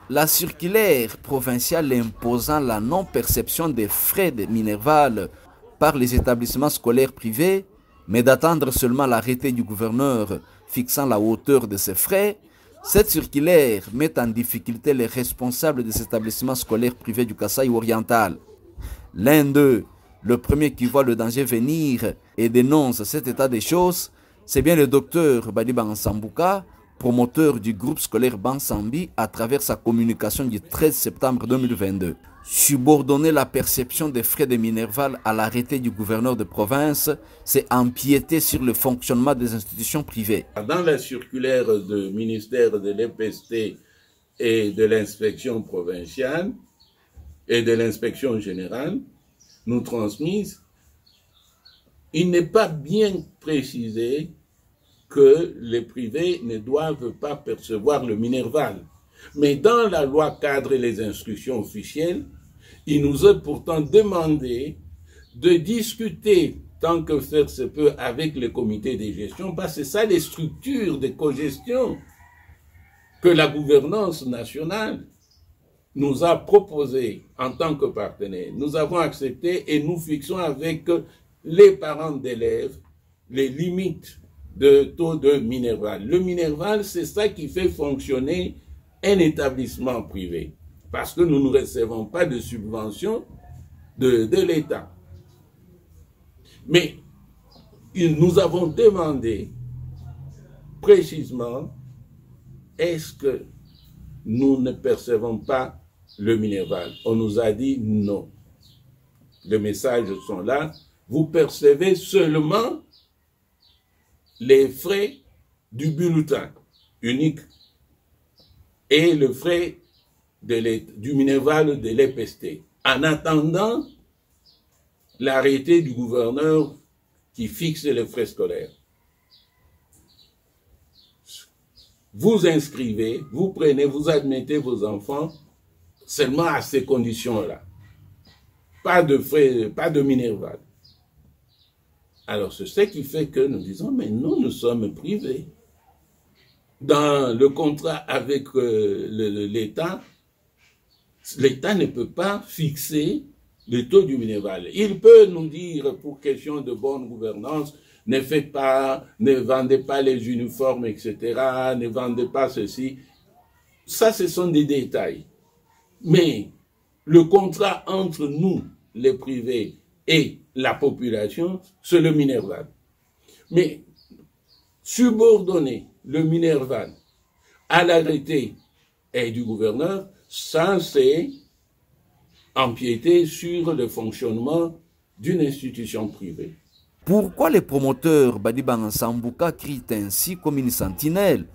La circulaire provinciale imposant la non-perception des frais de Minerval par les établissements scolaires privés, mais d'attendre seulement l'arrêté du gouverneur fixant la hauteur de ces frais, cette circulaire met en difficulté les responsables des établissements scolaires privés du Kasaï oriental. L'un d'eux, le premier qui voit le danger venir et dénonce cet état des choses, c'est bien le docteur Badiba Nsambouka, promoteur du groupe scolaire Bansambi à travers sa communication du 13 septembre 2022. Subordonner la perception des frais de Minerval à l'arrêté du gouverneur de province, c'est empiéter sur le fonctionnement des institutions privées. Dans la circulaire du ministère de l'EPST et de l'inspection provinciale et de l'inspection générale, nous transmise, il n'est pas bien précisé que les privés ne doivent pas percevoir le Minerval. Mais dans la loi cadre et les instructions officielles, il nous est pourtant demandé de discuter, tant que faire se peut, avec les comités de gestion, parce que c'est ça les structures de cogestion que la gouvernance nationale nous a proposé en tant que partenaire. Nous avons accepté et nous fixons avec les parents d'élèves les limites de taux de Minerval. Le Minerval, c'est ça qui fait fonctionner un établissement privé, parce que nous ne recevons pas de subvention de l'État. Mais nous avons demandé précisément, est-ce que nous ne percevons pas le Minerval? On nous a dit non. Les messages sont là. Vous percevez seulement les frais du bulletin unique et le frais du Minerval de l'EPST, en attendant l'arrêté du gouverneur qui fixe les frais scolaires. Vous inscrivez, vous prenez, vous admettez vos enfants seulement à ces conditions-là. Pas de frais, pas de Minerval. Alors, c'est ce qui fait que nous disons, mais nous sommes privés. Dans le contrat avec l'État, l'État ne peut pas fixer le taux du Minerval. Il peut nous dire, pour question de bonne gouvernance, ne faites pas, ne vendez pas les uniformes, etc., ne vendez pas ceci. Ça, ce sont des détails. Mais le contrat entre nous, les privés, et la population, c'est le Minerval. Mais subordonner le Minerval à l'arrêté du gouverneur, ça c'est empiéter sur le fonctionnement d'une institution privée. Pourquoi les promoteurs Badiba Nsambouka crient ainsi comme une sentinelle?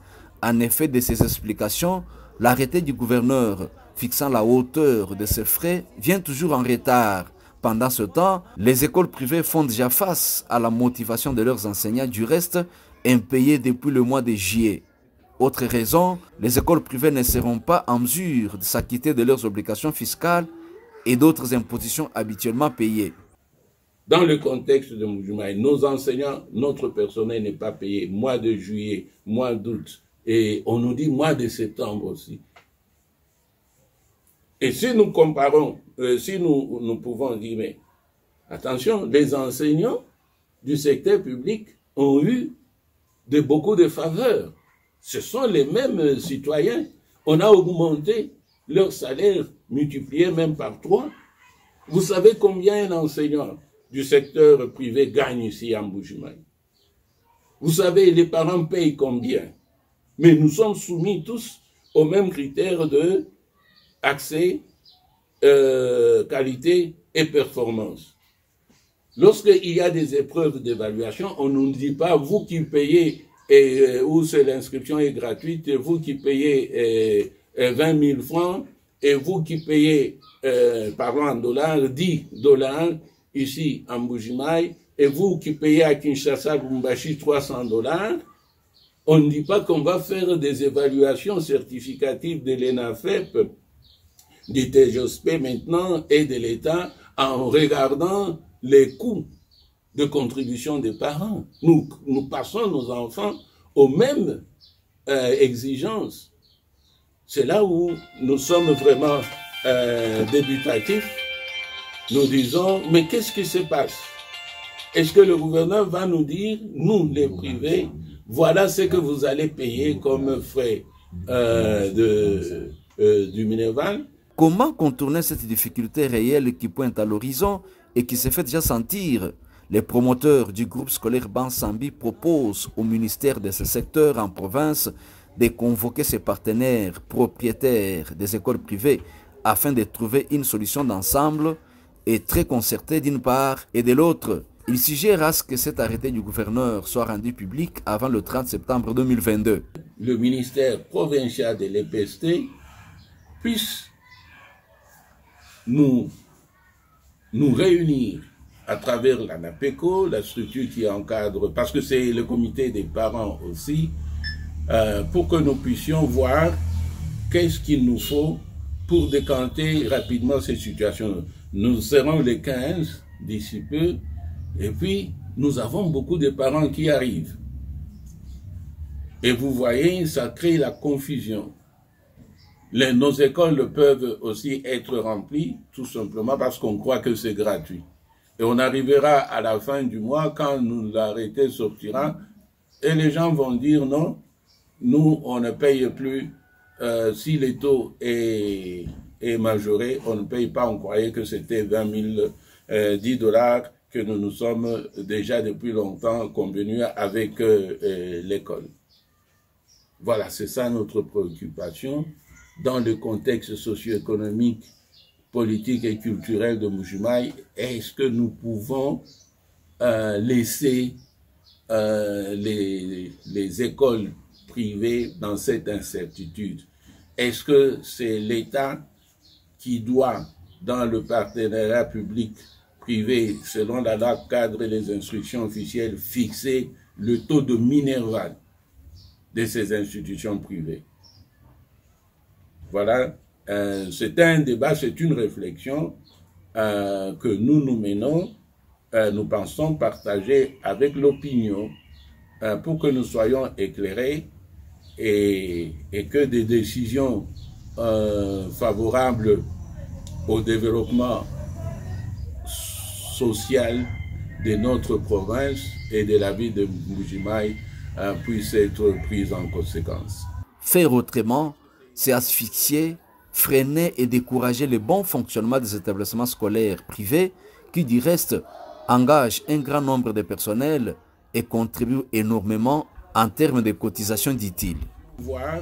En effet, de ces explications, l'arrêté du gouverneur fixant la hauteur de ces frais vient toujours en retard. Pendant ce temps, les écoles privées font déjà face à la motivation de leurs enseignants, du reste impayés depuis le mois de juillet. Autre raison, les écoles privées ne seront pas en mesure de s'acquitter de leurs obligations fiscales et d'autres impositions habituellement payées. Dans le contexte de Mbuji-Mayi, nos enseignants, notre personnel n'est pas payé. Mois de juillet, mois d'août, et on nous dit mois de septembre aussi. Et si nous comparons, si nous pouvons dire, mais attention, les enseignants du secteur public ont eu beaucoup de faveurs. Ce sont les mêmes citoyens. On a augmenté leur salaire, multiplié même par 3. Vous savez combien un enseignant du secteur privé gagne ici à Mbuji-Mayi? Vous savez, les parents payent combien? Mais nous sommes soumis tous aux mêmes critères de accès, qualité et performance. Lorsqu'il y a des épreuves d'évaluation, on ne nous dit pas, vous qui payez, où l'inscription est gratuite, vous qui payez 20 000 francs, et vous qui payez, parlons en dollars, 10 dollars, ici en Mbuji-Mayi, et vous qui payez à Kinshasa, Lubumbashi, 300 dollars, on ne dit pas qu'on va faire des évaluations certificatives de l'ENAFEP, du TGOSP maintenant et de l'État en regardant les coûts de contribution des parents. Nous passons nos enfants aux mêmes exigences. C'est là où nous sommes vraiment débutatifs. Nous disons, mais qu'est-ce qui se passe? Est-ce que le gouverneur va nous dire, nous les privés, voilà ce que vous allez payer comme frais du Minerval? Comment contourner cette difficulté réelle qui pointe à l'horizon et qui se fait déjà sentir? Les promoteurs du groupe scolaire Bansambi proposent au ministère de ce secteur en province de convoquer ses partenaires propriétaires des écoles privées afin de trouver une solution d'ensemble et très concertée d'une part et de l'autre. Il suggère à ce que cet arrêté du gouverneur soit rendu public avant le 30 septembre 2022. Le ministère provincial de l'EPST puisse nous réunir à travers la NAPECO, la structure qui encadre, parce que c'est le comité des parents aussi, pour que nous puissions voir qu'est-ce qu'il nous faut pour décanter rapidement ces situations. Nous serons les 15 d'ici peu, et puis nous avons beaucoup de parents qui arrivent. Et vous voyez, ça crée la confusion. Nos écoles peuvent aussi être remplies, tout simplement parce qu'on croit que c'est gratuit. Et on arrivera à la fin du mois, quand l'arrêté sortira, et les gens vont dire non, nous, on ne paye plus, si le taux est majoré, on ne paye pas, on croyait que c'était 20 000, 10 dollars que nous sommes déjà depuis longtemps convenus avec l'école. Voilà, c'est ça notre préoccupation dans le contexte socio-économique, politique et culturel de Mbuji-Mayi. Est-ce que nous pouvons laisser les écoles privées dans cette incertitude? Est-ce que c'est l'État qui doit, dans le partenariat public-privé, selon la loi cadre et les instructions officielles, fixer le taux de Minerval de ces institutions privées? Voilà, c'est un débat, c'est une réflexion que nous menons, nous pensons partager avec l'opinion pour que nous soyons éclairés et que des décisions favorables au développement social de notre province et de la vie de Mbuji-Mayi puissent être prises en conséquence. Faire autrement, c'est asphyxier, freiner et décourager le bon fonctionnement des établissements scolaires privés qui, du reste, engagent un grand nombre de personnels et contribuent énormément en termes de cotisations, dit-il. Voir